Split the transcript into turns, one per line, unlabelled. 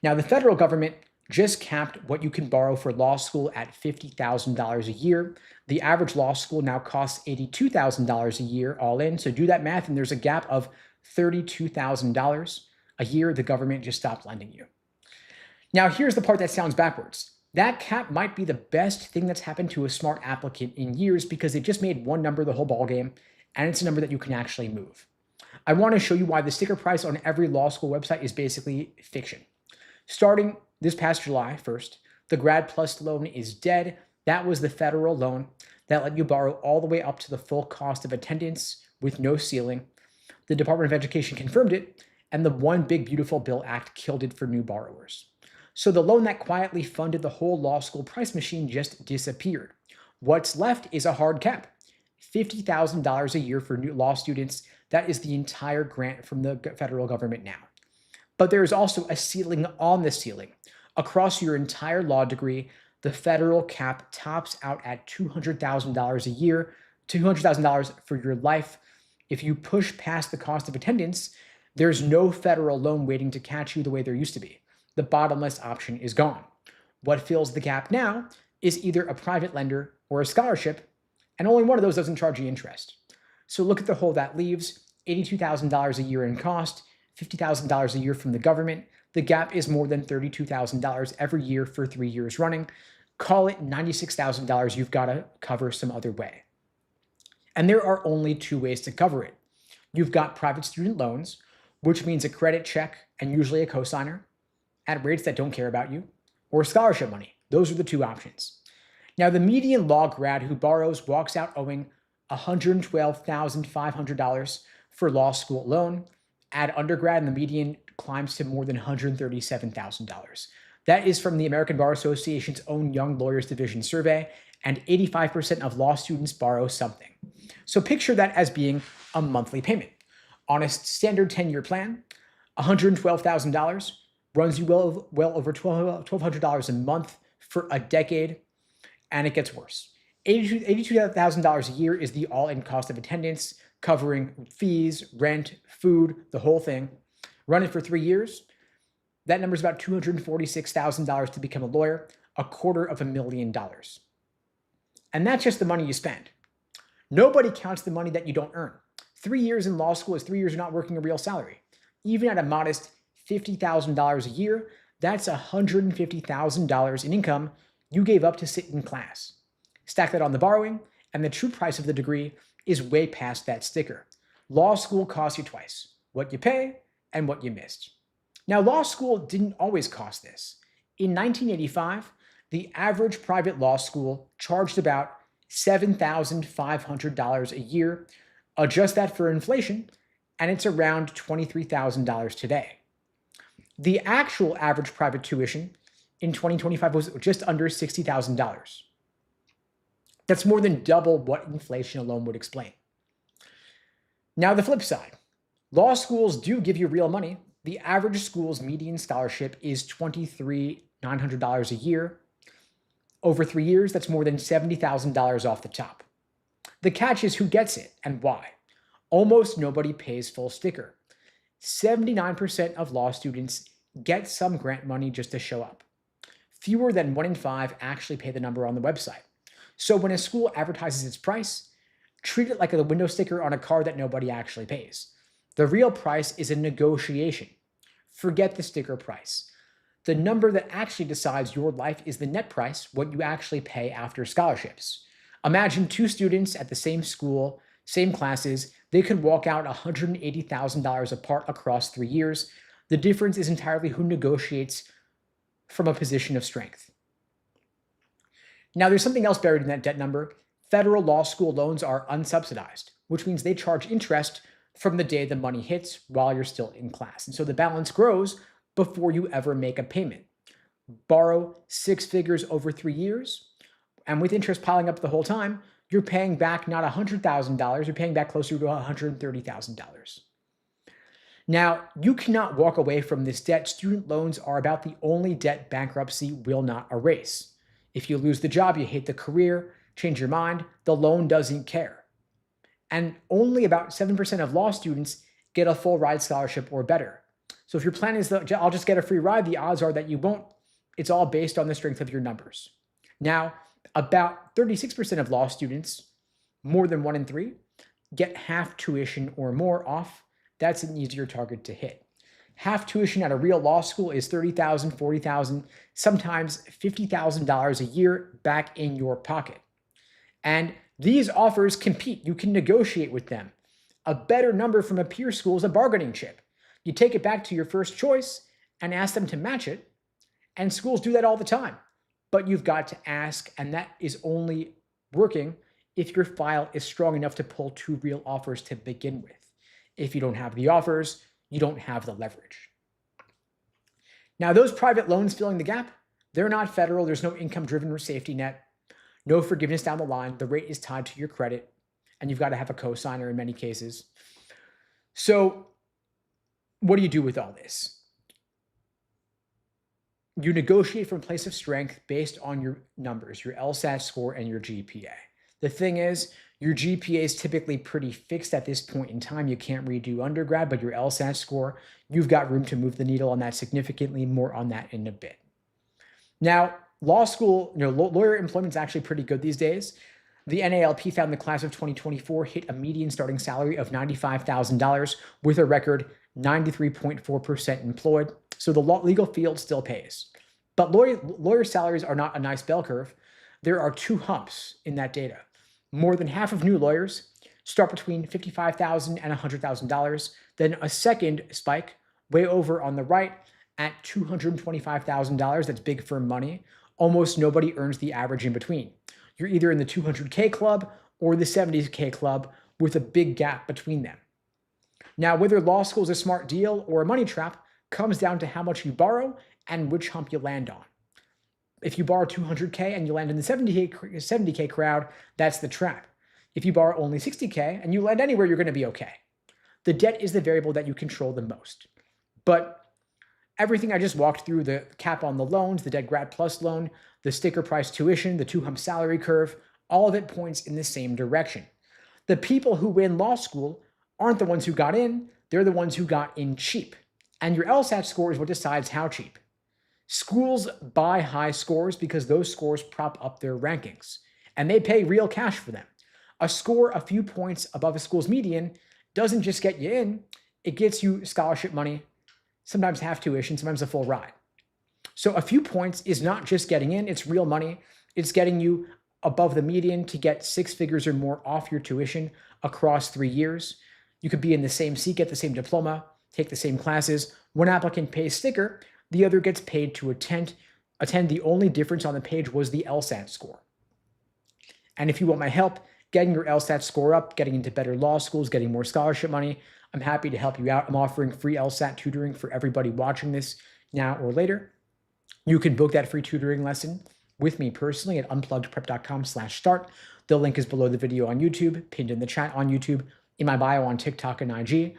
Now, the federal government just capped what you can borrow for law school at $50,000 a year. The average law school now costs $82,000 a year all in. So do that math, and there's a gap of $32,000 a year the government just stopped lending you. Now, here's the part that sounds backwards. That cap might be the best thing that's happened to a smart applicant in years because it just made one number the whole ballgame, and it's a number that you can actually move. I want to show you why the sticker price on every law school website is basically fiction. Starting this past July 1st, the Grad Plus loan is dead. That was the federal loan that let you borrow all the way up to the full cost of attendance with no ceiling. The Department of Education confirmed it, and the One Big Beautiful Bill Act killed it for new borrowers. So the loan that quietly funded the whole law school price machine just disappeared. What's left is a hard cap, $50,000 a year for new law students. That is the entire grant from the federal government now. But there is also a ceiling on the ceiling. Across your entire law degree, the federal cap tops out at $200,000 a year, $200,000 for your life. If you push past the cost of attendance, there's no federal loan waiting to catch you the way there used to be. The bottomless option is gone. What fills the gap now is either a private lender or a scholarship, and only one of those doesn't charge you interest. So look at the hole that leaves: $82,000 a year in cost, $50,000 a year from the government. The gap is more than $32,000 every year for 3 years running. Call it $96,000 you've got to cover some other way. And there are only two ways to cover it. You've got private student loans, which means a credit check and usually a cosigner at rates that don't care about you, or scholarship money. Those are the two options. Now, the median law grad who borrows walks out owing $112,500 for law school loan. Add undergrad, and the median climbs to more than $137,000. That is from the American Bar Association's own Young Lawyers Division survey, and 85% of law students borrow something. So picture that as being a monthly payment. On a standard 10-year plan, $112,000 runs you well over $1,200 a month for a decade, and it gets worse. $82,000 a year is the all-in cost of attendance, covering fees, rent, food, the whole thing. Run it for 3 years. That number is about $246,000 to become a lawyer, $250,000. And that's just the money you spend. Nobody counts the money that you don't earn. 3 years in law school is 3 years you're not working a real salary. Even at a modest $50,000 a year, that's $150,000 in income you gave up to sit in class. Stack that on the borrowing, and the true price of the degree is way past that sticker. Law school costs you twice: what you pay and what you missed. Now, law school didn't always cost this. In 1985, the average private law school charged about $7,500 a year. Adjust that for inflation, and it's around $23,000 today. The actual average private tuition in 2025 was just under $60,000. That's more than double what inflation alone would explain. Now, the flip side. Law schools do give you real money. The average school's median scholarship is $23,900 a year. Over 3 years, that's more than $70,000 off the top. The catch is who gets it and why. Almost nobody pays full sticker. 79% of law students get some grant money just to show up. Fewer than 1 in 5 actually pay the number on the website. So when a school advertises its price, treat it like a window sticker on a car that nobody actually pays. The real price is a negotiation. Forget the sticker price. The number that actually decides your life is the net price, what you actually pay after scholarships. Imagine 2 students at the same school, same classes. They could walk out $180,000 apart across 3 years. The difference is entirely who negotiates from a position of strength. Now, there's something else buried in that debt number. Federal law school loans are unsubsidized, which means they charge interest from the day the money hits while you're still in class. And so the balance grows before you ever make a payment. Borrow 6 figures over 3 years, and with interest piling up the whole time, you're paying back not $100,000, you're paying back closer to $130,000. Now, you cannot walk away from this debt. Student loans are about the only debt bankruptcy will not erase. If you lose the job, you hate the career, change your mind, the loan doesn't care. And only about 7% of law students get a full ride scholarship or better. So if your plan is that I'll just get a free ride, the odds are that you won't. It's all based on the strength of your numbers. Now, about 36% of law students, more than 1 in 3, get half tuition or more off. That's an easier target to hit. Half tuition at a real law school is $30,000, $40,000, sometimes $50,000 a year back in your pocket. And these offers compete. You can negotiate with them. A better number from a peer school is a bargaining chip. You take it back to your first choice and ask them to match it. And schools do that all the time. But you've got to ask, and that is only working if your file is strong enough to pull 2 real offers to begin with. If you don't have the offers, you don't have the leverage. Now, those private loans filling the gap, they're not federal. There's no income-driven or safety net. No forgiveness down the line. The rate is tied to your credit, and you've got to have a cosigner in many cases. So what do you do with all this? You negotiate from a place of strength based on your numbers, your LSAT score and your GPA. The thing is, your GPA is typically pretty fixed at this point in time. You can't redo undergrad, but your LSAT score, you've got room to move the needle on that significantly. More on that in a bit. Now, law school, lawyer employment is actually pretty good these days. The NALP found the class of 2024 hit a median starting salary of $95,000 with a record 93.4% employed. So the legal field still pays. But lawyer salaries are not a nice bell curve. There are 2 humps in that data. More than half of new lawyers start between $55,000 and $100,000. Then a second spike way over on the right at $225,000. That's big firm money. Almost nobody earns the average in between. You're either in the 200K club or the 70K club with a big gap between them. Now, whether law school is a smart deal or a money trap comes down to how much you borrow and which hump you land on. If you borrow 200K and you land in the 70K crowd, that's the trap. If you borrow only 60K and you land anywhere, you're going to be okay. The debt is the variable that you control the most. But everything I just walked through, the cap on the loans, the debt grad plus loan, the sticker price tuition, the 2-hump salary curve, all of it points in the same direction. The people who win law school aren't the ones who got in, they're the ones who got in cheap. And your LSAT score is what decides how cheap. Schools buy high scores because those scores prop up their rankings, and they pay real cash for them. A score a few points above a school's median doesn't just get you in, it gets you scholarship money, sometimes half tuition, sometimes a full ride. So a few points is not just getting in, it's real money. It's getting you above the median to get 6 figures or more off your tuition across 3 years. You could be in the same seat, get the same diploma, take the same classes. One applicant pays sticker, the other gets paid to attend. The only difference on the page was the LSAT score. And if you want my help getting your LSAT score up, getting into better law schools, getting more scholarship money, I'm happy to help you out. I'm offering free LSAT tutoring for everybody watching this now or later. You can book that free tutoring lesson with me personally at unpluggedprep.com/start. The link is below the video on YouTube, pinned in the chat on YouTube, in my bio on TikTok and IG.